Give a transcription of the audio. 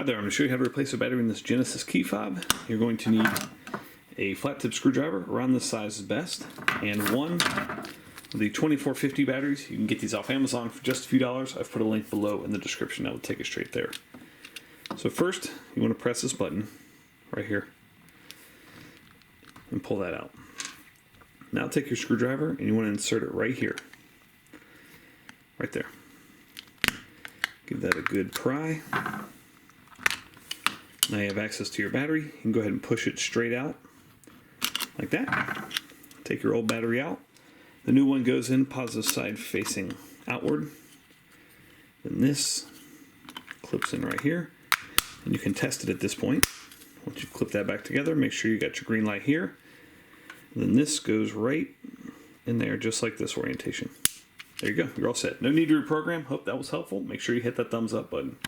Hi there, I'm going to show you how to replace a battery in this Genesis key fob. You're going to need a flat tip screwdriver, around this size is best, and one of the 2450 batteries. You can get these off Amazon for just a few dollars. I've put a link below in the description that will take you straight there. So first, you want to press this button right here and pull that out. Now take your screwdriver and you want to insert it right here. Right there. Give that a good pry. Now you have access to your battery. You can go ahead and push it straight out like that. Take your old battery out. The new one goes in positive side facing outward. Then this clips in right here. And you can test it at this point. Once you clip that back together, make sure you got your green light here. And then this goes right in there, just like this orientation. There you go, you're all set. No need to reprogram. Hope that was helpful. Make sure you hit that thumbs up button.